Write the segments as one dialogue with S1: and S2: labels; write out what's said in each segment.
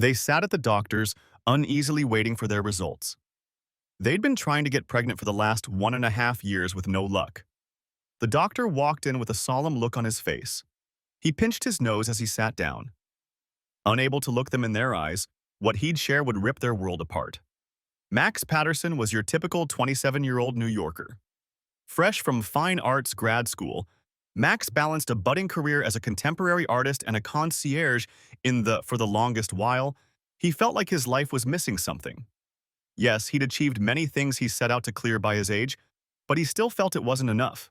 S1: They sat at the doctor's, uneasily waiting for their results. They'd been trying to get pregnant for the last 1.5 years with no luck. The doctor walked in with a solemn look on his face. He pinched his nose as he sat down. Unable to look them in their eyes, what he'd share would rip their world apart. Max Patterson was your typical 27-year-old New Yorker. Fresh from fine arts grad school, Max balanced a budding career as a contemporary artist and a concierge for the longest while. He felt like his life was missing something. Yes, he'd achieved many things he set out to clear by his age, but he still felt it wasn't enough.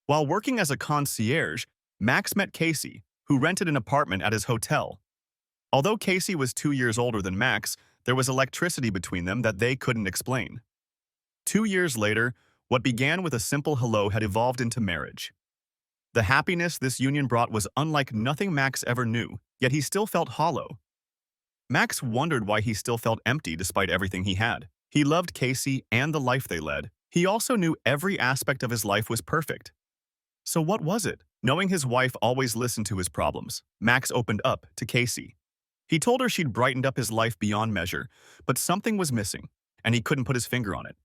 S1: While working as a concierge, Max met Casey, who rented an apartment at his hotel. Although Casey was 2 years older than Max, there was electricity between them that they couldn't explain. 2 years later, what began with a simple hello had evolved into marriage. The happiness this union brought was unlike nothing Max ever knew, yet he still felt hollow. Max wondered why he still felt empty despite everything he had. He loved Casey and the life they led. He also knew every aspect of his life was perfect. So what was it? Knowing his wife always listened to his problems, Max opened up to Casey. He told her she'd brightened up his life beyond measure, but something was missing, and he couldn't put his finger on it.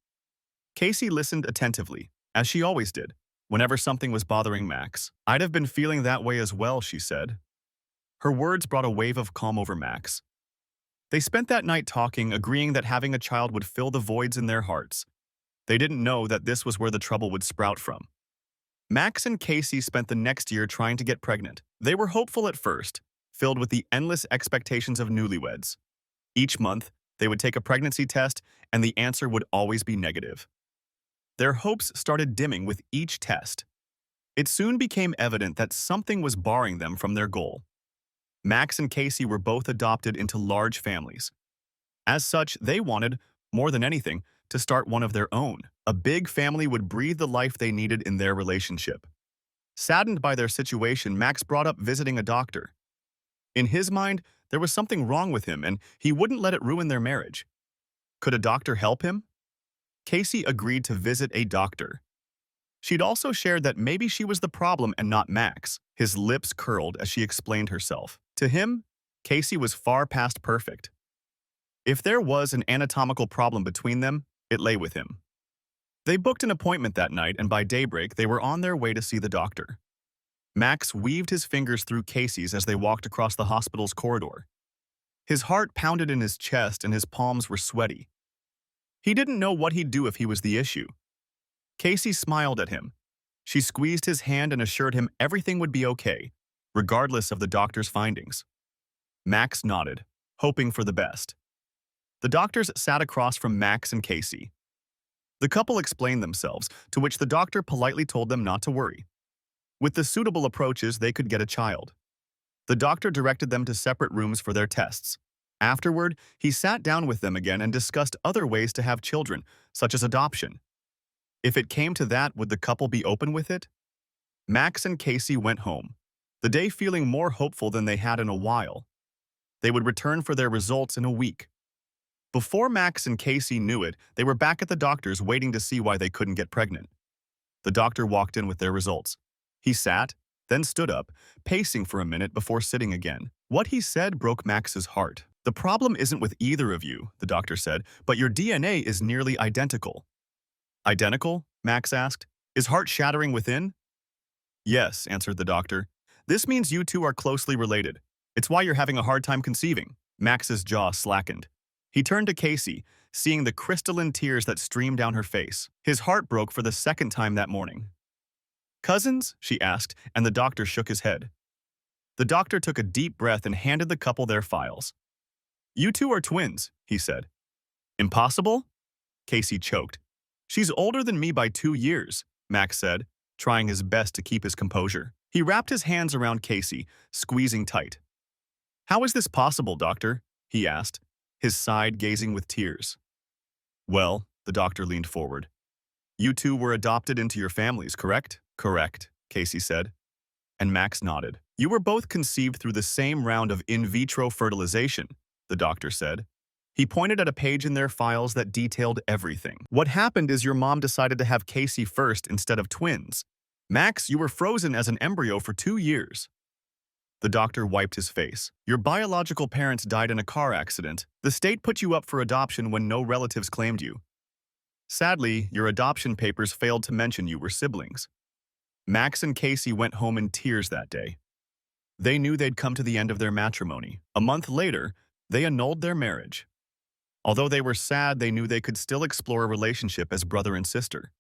S1: Casey listened attentively, as she always did, whenever something was bothering Max. "I'd have been feeling that way as well," she said. Her words brought a wave of calm over Max. They spent that night talking, agreeing that having a child would fill the voids in their hearts. They didn't know that this was where the trouble would sprout from. Max and Casey spent the next year trying to get pregnant. They were hopeful at first, filled with the endless expectations of newlyweds. Each month, they would take a pregnancy test, and the answer would always be negative. Their hopes started dimming with each test. It soon became evident that something was barring them from their goal. Max and Casey were both adopted into large families. As such, they wanted, more than anything, to start one of their own. A big family would breathe the life they needed in their relationship. Saddened by their situation, Max brought up visiting a doctor. In his mind, there was something wrong with him, and he wouldn't let it ruin their marriage. Could a doctor help him? Casey agreed to visit a doctor. She'd also shared that maybe she was the problem and not Max. His lips curled as she explained herself. To him, Casey was far past perfect. If there was an anatomical problem between them, it lay with him. They booked an appointment that night, and by daybreak, they were on their way to see the doctor. Max weaved his fingers through Casey's as they walked across the hospital's corridor. His heart pounded in his chest and his palms were sweaty. He didn't know what he'd do if he was the issue. Casey smiled at him. She squeezed his hand and assured him everything would be okay, regardless of the doctor's findings. Max nodded, hoping for the best. The doctors sat across from Max and Casey. The couple explained themselves, to which the doctor politely told them not to worry. With the suitable approaches, they could get a child. The doctor directed them to separate rooms for their tests. Afterward, he sat down with them again and discussed other ways to have children, such as adoption. If it came to that, would the couple be open with it? Max and Casey went home, the day feeling more hopeful than they had in a while. They would return for their results in a week. Before Max and Casey knew it, they were back at the doctor's waiting to see why they couldn't get pregnant. The doctor walked in with their results. He sat, then stood up, pacing for a minute before sitting again. What he said broke Max's heart. "The problem isn't with either of you," the doctor said, "but your DNA is nearly identical." "Identical?" Max asked. "Is heart shattering within?" "Yes," answered the doctor. "This means you two are closely related. It's why you're having a hard time conceiving." Max's jaw slackened. He turned to Casey, seeing the crystalline tears that streamed down her face. His heart broke for the second time that morning. "Cousins?" she asked, and the doctor shook his head. The doctor took a deep breath and handed the couple their files. "You two are twins," he said. "Impossible?" Casey choked. "She's older than me by 2 years," Max said, trying his best to keep his composure. He wrapped his hands around Casey, squeezing tight. "How is this possible, doctor?" he asked, his side gazing with tears. "Well," the doctor leaned forward. "You two were adopted into your families, correct?" "Correct," Casey said. And Max nodded. "You were both conceived through the same round of in vitro fertilization," the doctor said. He pointed at a page in their files that detailed everything. "What happened is your mom decided to have Casey first instead of twins. Max, you were frozen as an embryo for 2 years." The doctor wiped his face. Your biological parents died in a car accident. The state put you up for adoption when no relatives claimed you. Sadly, your adoption papers failed to mention you were siblings. Max and Casey went home in tears that day. They knew they'd come to the end of their matrimony. A month later, they annulled their marriage. Although they were sad, they knew they could still explore a relationship as brother and sister.